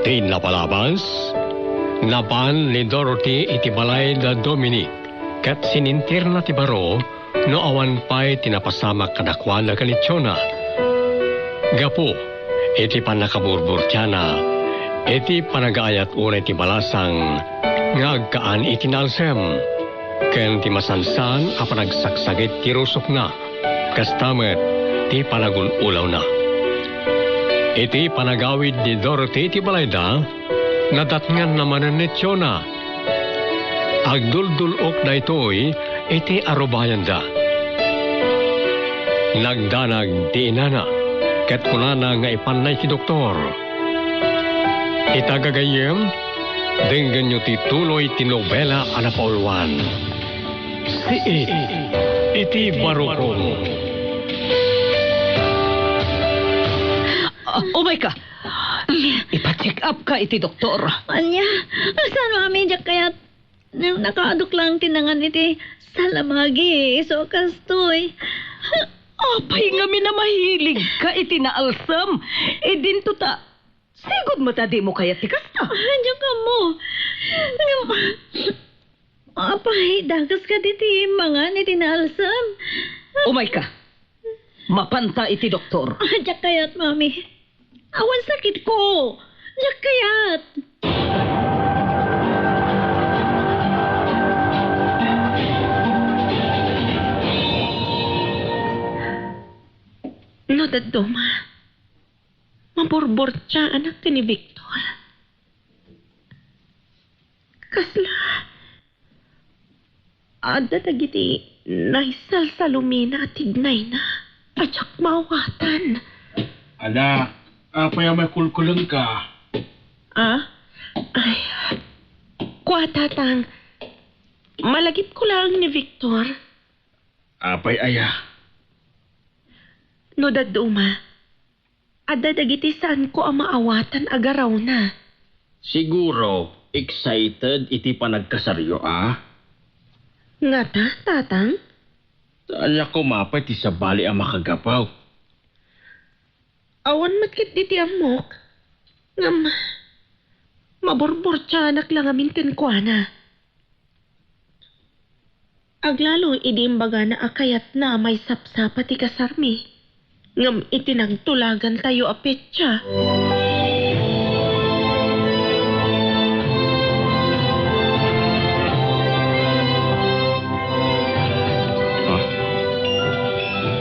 Di napalabas, napan ni Dorothy iti balay da Dominic, kat sinintir na ti baro, no awan pa'y tinapasama kadakwan na kanitsyon na. Gapo, iti panakaburbur tiyana, iti panagayat unay ti balasang, nga agkaan iti nalsem, ken ti masansan a panagsaksagit ti rusok na, kastamet ti panagululaw na. Iti panagawid ni Dorothy iti balayda, nadatngan naman ni Tiona. Agduldulok na ito'y iti arubayan da. Nagdanag di inana, ket kunana nga ipanay ti doktor. Itagagayem, denggan nyo ti tuloy ti nobela a napauluan. Si iti barukong. Oh my ka! Ipa-check up ka iti doktor. Anya, saan mami diyak kaya nakaaduk lang tinangan iti salamagi. So kastoy. Apay nga minamahilig ka iti naalsam. E din to ta. Sigod mo ta di mo kaya tikas na. Anya ka mo. Apay, dagas ka diti mga iti naalsam. Oh my ka! Mapanta iti doktor. Diyak kayat, mami. Awan sakit ko. Diyak kayat. No, dadoma. Maborbor siya anak ni Victor. Kasla. Ada tagiti naisal sa lumina at tignay na. Atsak mawatan. Ada, apa yang may kulkuleng ka? Ah? Ay, kuwatatang. Malagip ko lang ni Victor. Apay aya? No, daduma. Ada dagiti saan ko ang maawatan agaraw na. Siguro, excited iti panagkasaryo, ah? Nga ta, tatang? Anya ko mapay ti sabali ang makagapaw. Awan matkit diti amok. Ngam, maborbor tiyanak lang amin kenkwana. Aglalo idimbaga na akayat na may sapsapa ti kasarmi. Ngam itinagtulagan tayo apit siya.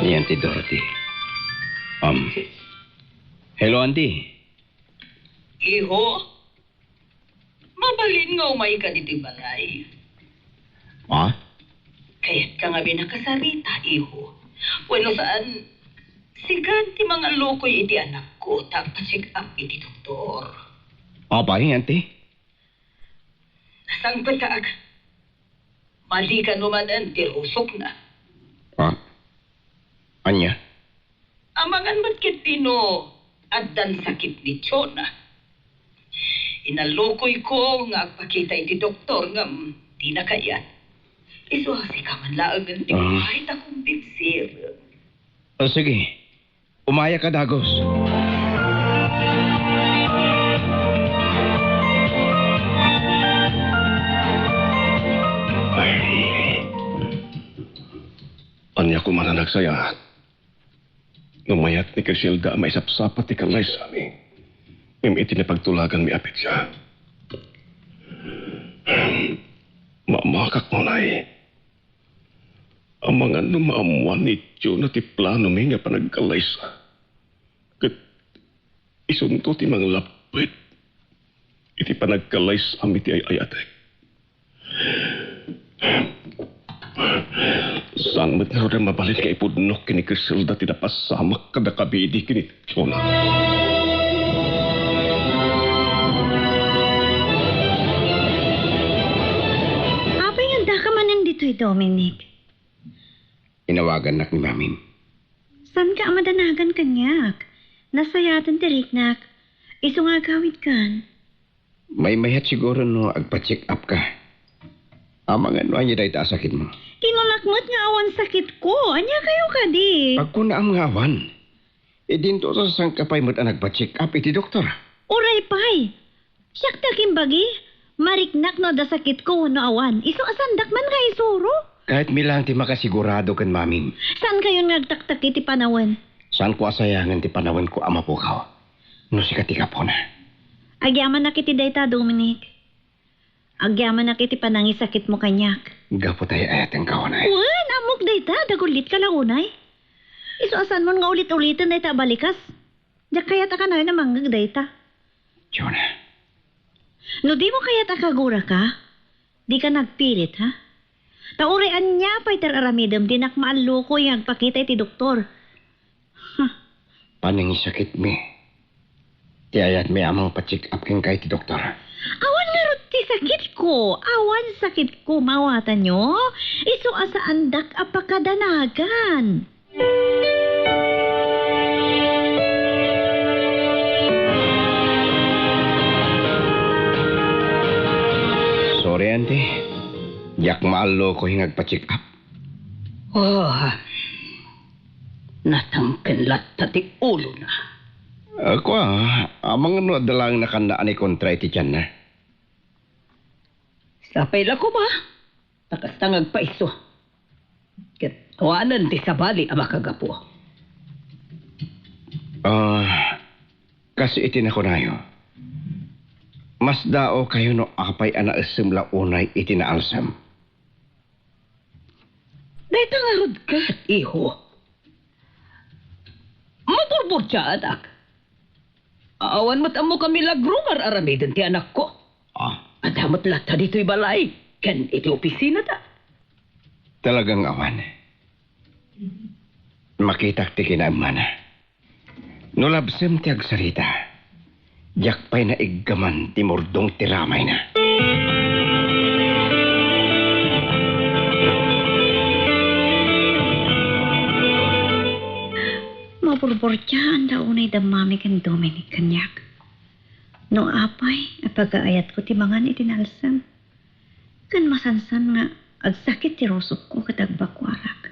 Ni Auntie Dorothy. Hello, Auntie. Iho? Mabalin nga umay ka diti balay. Ha? Kaya't ka nga binakasarita, iho. Bueno, saan? Sigan ti mga lokoy iti anak ko, tapasig up iti doktor. Apa yung Auntie? Asang pataag? Mali ka naman ang tirusok na. Ha? Anya? Amangan mo't kitino at dan sakit ni Tiona. Inalokoy ko nga agpakita iti doktor nga di na kaya. Isuhasi ka man laang ang kahit akong bigsir. O sige, umaya ka, Dagos. Anya ko mananagsaya. Numayat ni Criselda may sapsapat ti kalay sa amin. Mim itinapagtulagan mi apit siya. Mamakak mo na eh. Ang mga numaamuan ni Tiyo na ti plano mi nga panagkalay sa. Kat isunto ti mga lapit. Iti panagkalay sa amin ti ayatek. Saan mo't nga rin mabalin ka ipudnok kini Criselda ti napasamak kada kabidi kini Tiona. Apa yung ka man nandito'y Dominic? Inawagan nak ni Mamin. San ka amadanagan kanyak? Nasayatan tirik nak. Iso nga gawid kan. May mayat siguro no agpa-check up ka. Amang ano anya dahi ta sakit mo? Kinunakmat nga awan sakit ko. Anya kayo ka di. Pag ko na ang ngawan, dinto sa sangkapay mo't ang nagpa-check up iti doktor. Uray pay. Siyak tagimbagi. Mariknak no da sakit ko no awan. Iso asandak man ka isuro. Kahit milang ti makasigurado kan mamim. Saan kayo nagtaktak iti panawan? Saan ko asayangan ti panawan ko ama po kao? No si katika po na. Agyaman na kiti dayta, Dominic. Agyaman na kiti panangisakit mo kanyak. Gapo tayo ayat ang kawanay. Wan, amok dayta. Dagulit ka launay. Iso asan mo nga ulit-ulitin dayta balikas. Diyak kaya ta ka na manggag dayta. Jonah. No di mo kaya ta kagura ka? Di ka nagpilit, ha? Taurian niya pa'y teraramidam dinak maaloko yung agpakita iti doktor. Panangisakit mi. Ti ayat may amang pa-check up king kay ti doktor. Awan nga ron ti sakit ko. Awan sakit ko mawatan nyo. Iso asa andak apakadanagan. Sorry, auntie. Yak maalo ko hingag pa-check up. Oh, natangkenlat tati ulo na. Ako amang ano adalang nakandaan ni kontra iti tiyan na. Sapay la ko ba? Takastangag pa iso. Ket kawanan ti sabali ang makagapo. Kasi iti na ko nayo. Mas dao kayo no apay ana esemla unay iti naalsam. Dahil tangarod ka, iho. Maburbur siya, anak. Awan mo't amo kami lagrungar aramidan ti anak ko. At hamot lata dito'y balay. Kan iti opisina ta. Talagang awan. Makitak ti kinamana. Nulabsem ti agsarita. Diyak pa'y naiggaman ti murdong tiramay na. Maburbortyahan daw unay damami kan Dominic kanyak. No apay, apagaayat ko ti mangan itinalsam. Kan masansan nga, agsakit ti rosok ko kadagbakwarak.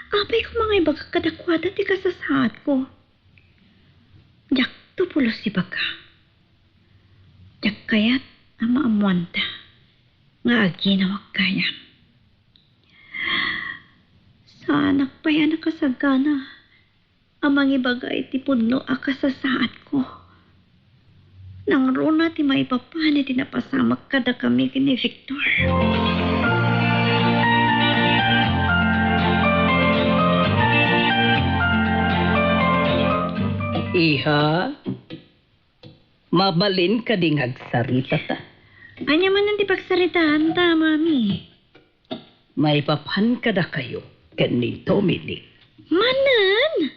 Apay ko mga ibaga kadakwada ti kasasaad ko. Jak tupulos si baka. Jak kayat ama amuanta. Nga aginawag kaya. Anak pa yan nakasagana. Amang ibagay ti pudno akasasaat ko. Nang runa ti maipapani ti napasamak kada kami kini Victor. Iha, mabalin ka ding agsarita ta. Anya man ang ti pagsaritaan ta, mami. May papan kada kayo. Ni Dominic. Manan!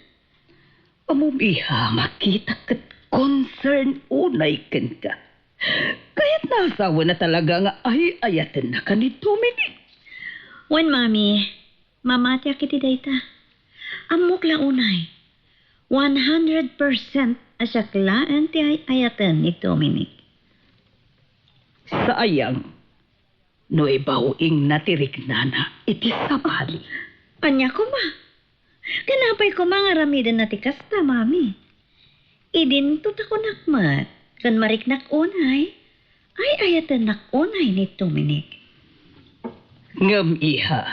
Iha, makita kat concern unay ken ka. Kaya't nasawa na talaga nga ay ayatan na ka ni Dominic. Wen, mami, mamati akiti dayta. Amok la unay. 100% asaklaan ti ay ayatan ni Dominic. Sayang, no ibawing natirik na iti sabali. Anya ko ma. Kanapay ko mga ramidan na tikasta, mami. Idintut ako nakmat. Kan mariknak unay, ay ayatan nakunay ni Dominic. Ngam iha,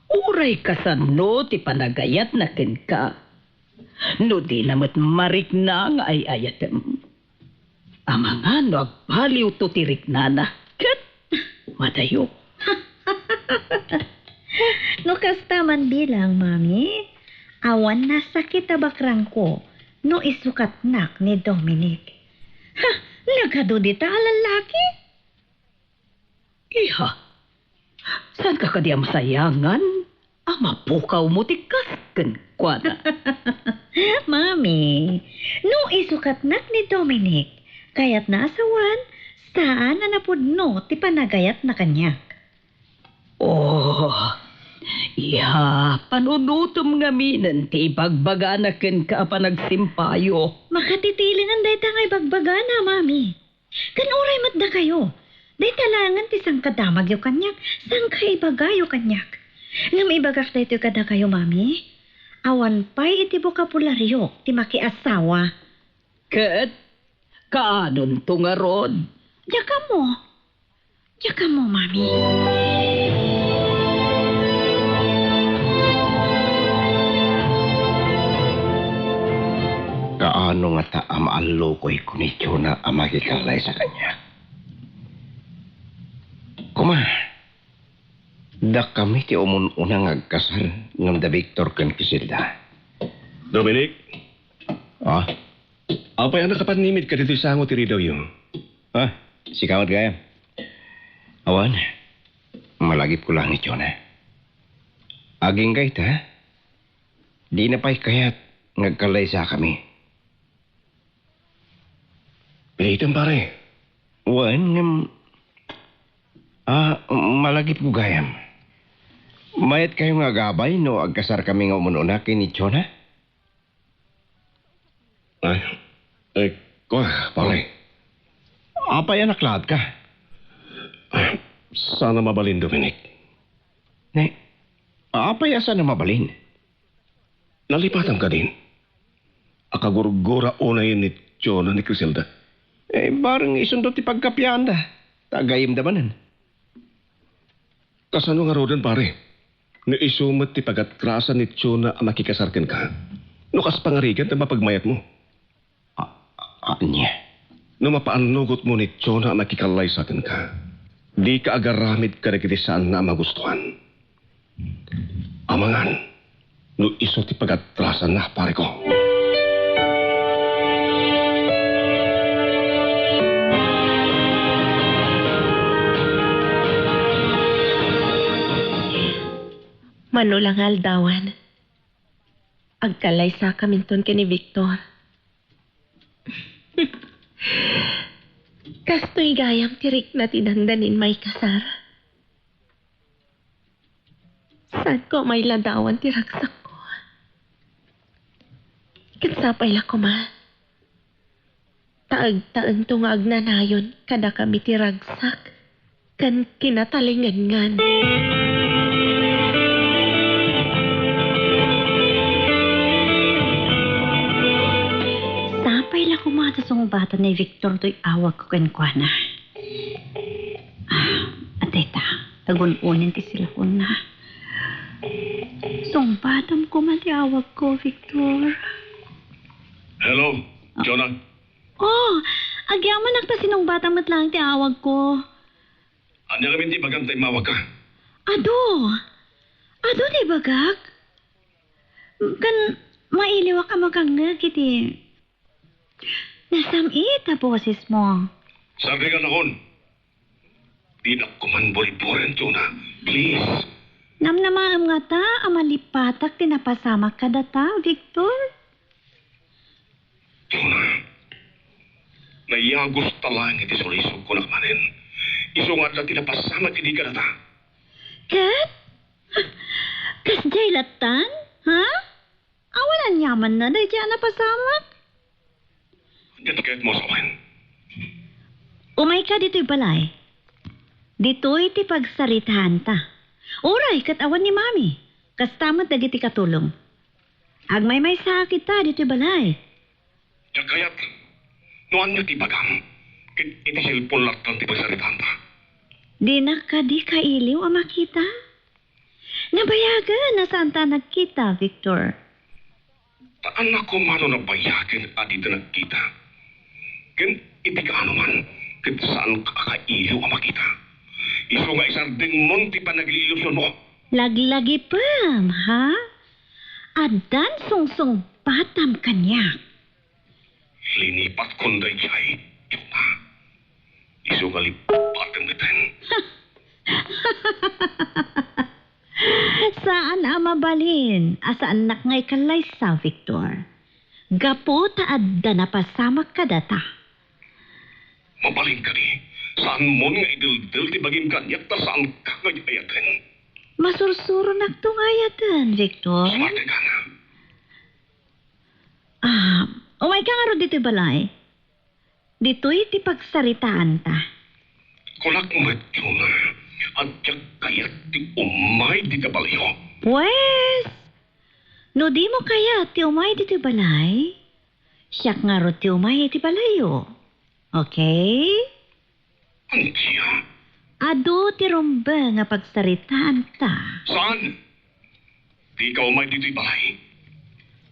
uray kasano ti panagayat na ken ka. No di namat marikna nga ay ayatem. Amanga no agbaliw to tirik nana. Kat, madayo. No kasta man bilang, mami. Awan na sakit abakrang ko no isukat nak ni Dominic. Ha, lagado dita lalaki. Iha, saan ka kadiya masayangan? Ama pukaw mo tikas ken kwada. Mami, no isukat nak ni Dominic, kayat naasawan, saan na napudno ti panagayat na kanyak. Oh, iha, panunutom nga minan ti bagbagana ken ka pa nagsimpayo. Makatitilin ang dayta nga ibagbagana, mami. Kan oray matda kayo. Dayta langan ti sang kadamag yo kanyak, sang kaibagayo kanyak. Ngam ibagak dayto kada kayo, mami. Awan pa'y iti bokapularyo ti makiasawa. Ket, Kaanon to nga rod? Diyan mo. Diyan mo, mami. Kaano nga ta amaallokoy ko ni Chona ang magikalay sa kanya. Kuma, da kami ti umun-unang agkasal ng da Victor kan Kisilda. Dominic, Ah, apay anak kapanimid ka dito sa hango tiri daw yung. si kawat gaya. Awan, malagip ko lang ni Chona. Aging kay ta, di na pa'y kayat ngagkalay sa kami. Pilitan pare. Wan, malagip ko gayam. Mayat kayo nga gabay no agkasar kami nga umununa kay ni Chona? Pare. Apay anak lahat ka? Sana mabalin, Dominic. Apay asa na mabalin? Nalipatan ka din. Akagurgura unay ni Chona ni Criselda. Barang isundot ti pagkapyanda. Tagayim damanan. Kasano nga rodan, pare? Nga isumat ti pagatrasan ni Chona ang makikasarkan ka. No kas pangarigan na mapagmayat mo. Niya. No mapaanugot mo ni Chona ang makikalay sa akin ka. Di ka agaramid ka na saan na magustuhan. Amangan, no iso ti pagatrasan na, pare ko. Manulang aldawan. Agkalay sa kaminton ka ni Victor. Kastoy gayam tirik na tinandanin may kasar. Saan ko may ladawan tiraksak ko? Kansapay la ko ma. Taag-taang tungag na nayon kada kami tiragsak. Kan kinatalingan. Sapay la kumata sa mga bata ni Victor to'y awag ko kankwana. Ateta, tagun-unin ti sila ko na. Sungbatam ko man ti awag ko, Victor. Hello, Chona. Oh, agyaman nakta sinong bata mat lang ti awag ko. Anya kami ti bagam tayo mawag ka. Ado di bagak? Kan mailiwa ka makangag iti. Nasamit na boses mo. Sabi ka nakon. Di na kumanbol-boren, Chona. Please. Namnamaam nga ta, amalipatak tinapasama ka data, Victor. Chona. Nayagos talang iti sulisog ko na kamanin. Isungat na tinapasama ti di ka na ta. Kat? Kas jay latan? Ha? Awalan yaman na na dyan napasamak? Yan kahit mo sa akin. Umay ka dito'y balay. Dito'y ti pagsaritahan ta. Oray, katawan ni Mami. Kastamat na giti katulong. Agmay may sakit ta dito'y balay. Yan kaya't, noan niya ti bagam. Iti silpon latan ti pagsaritahan ta. Di na ka di kailiw ang makita. Nabayagan na saan ta nagkita, Victor. Taan ako mano na bayakin at ito nagkita. Ken iti ka ano man, ken saan kakailiw ang makita. Iso nga isang ding monti pa nag-iilusyon mo. Laglagi pam, ha? Adan sungsong batam kanya. Linipat konday jay, Chona. Iso nga lipat ang bitin. Saan na mabalin? Asaan nak ngay kalay sa Victor? Gapo taadda na pasamak ka data. Mabaling ka ni. Saan mo nga idildil ti baging kanyak ta saan ka ngayayatin? Masursuro naktung ayatan, Victor. Smarte ka na. Umay ka nga ro dito'y balay. Dito'y ti pagsaritaan ta. Kulak mo, Chona. At tiyak kaya ti umay di ka balayo. Pues, no di mo kaya ti umay dito'y balay, siyak nga ro ti umay ti balayo. Okay? Antya, Ado ti romba nga pagsaritaan ta. saan? Di ka umay dito'y balay.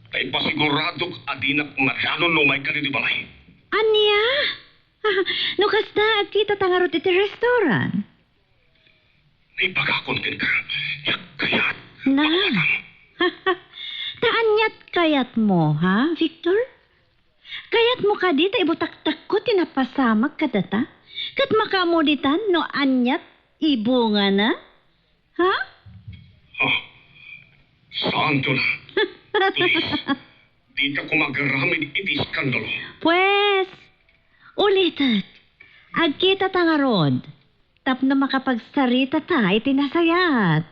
Kay pasigurado adinak madalon lumay ka dito'y balay. Anya? No kasta kita tangarot iti restaurant. May pagakon kin ka. Yak kayat. Na. Pakulatang. Taanyat kayat mo, ha, Victor? Kayat mo ka dita ibutaktak ko tinapasamag ka data? Kat makamuditan no anyat ibunga na? Ha? Oh, saan to na? Please, di ka kumagaramid iti skandalo. Pues, ulitat. Agkita tangarod. Tapno makapagsarita ta itinasayat.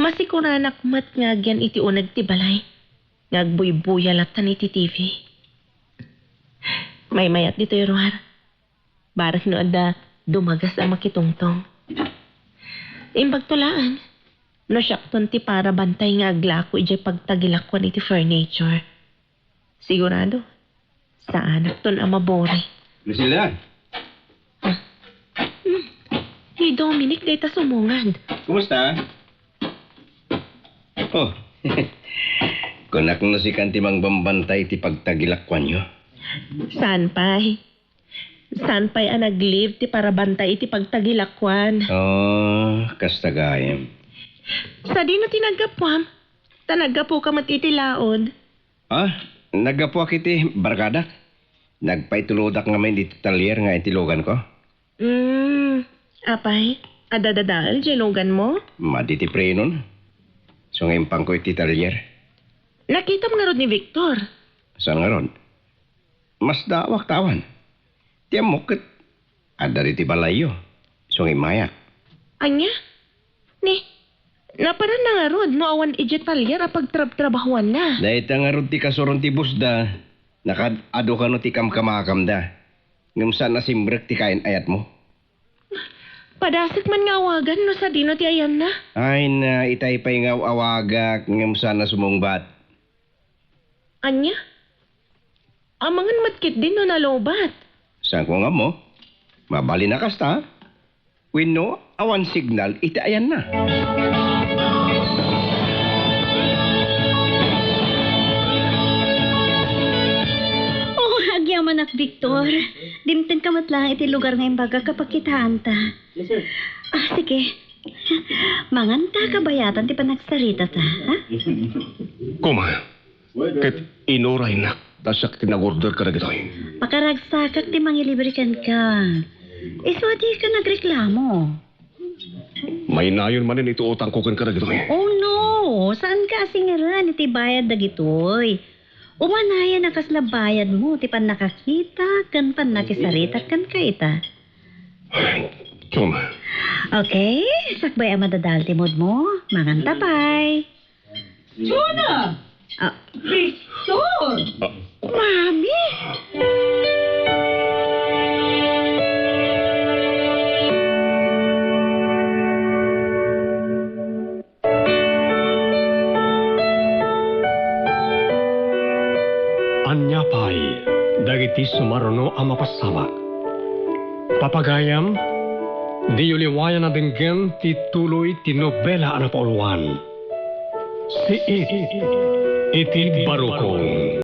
Masikuranak mat nga agyan iti unag ti balay. Ngagbuybuyalat iti TV. May mayat dito Ruhar. Barak no ada dumagas ang makitungtong. Imbag tulaan. No syakton ti para bantay nga aglako iti pagtagilakwan iti furniture. Sigurado. Saan ton ang mabori. Lucilla, Ni Dominic dayta sumungad. kumusta? Oh, kunak na si Kantimang bambantay ti pagtagilakwan nyo. Saan pa'y? Saan pa'y ang nag-live ti para bantay iti pagtagilakwan? Oh, kastagayam. Sa di na tinagapwam. Tanagapo ka matitilaod. Ah, nagapuak iti barkadak. Nagpaituludak nga may dito talyer nga itilogan ko. Apay? Adadadal, jelogan mo? Maditi prenon. So ngayon pang ko iti talyer. Nakita mo nga ron ni Victor. Saan nga ron? Mas dawak tawan. Tiyan mo kat ada riti balayo. So ngayon maya. Anya? Ni, naparan na nga ron no awan ijetalyer apag trabahuan na. Dahit nga ron ti kasuron ti busda. Nakadado ka no ti kamkamakam da. Ngam saan na simbrek ti kain ayat mo. Padasik man nga awagan no sa dino ti ayan na. Ay na itay pa'y nga awagak ngam saan na sumungbat. Anya? Amangan matkit din no nalobat. Saan ko nga mo? Mabali na kasta. Wino, awan signal, iti ayan na. Oh, agyaman ak, Victor. Dimten ka matlang iti lugar ngayong baga kapag kitaan ta. Sige. Manganta kabayatan ti panagsarita ta, ha? Kuma, kat inuray na. Tasak tinag-order ka na gito'y. Pakaragsakak ti mangilibrikan ka. Iso di ka nagreklamo. May nayon manin ito utang ko kan ka na gito'y. Oh no, saan ka asingaran iti bayad da gitoy? Umanaya na kasla bayad mo, ti pan nakakita, kan pan nakisarita, kan kaita. Kuma, Okay, sakbay ang madadal ti mood mo. Manganta pay. Jonah! Ah, Victor! Mami! Anya pay, dagiti sumaruno ang mapasamak. Papagayam, di uliwayan na binggan ti tuloy ti nobela ang napauluan. Si iti barukong.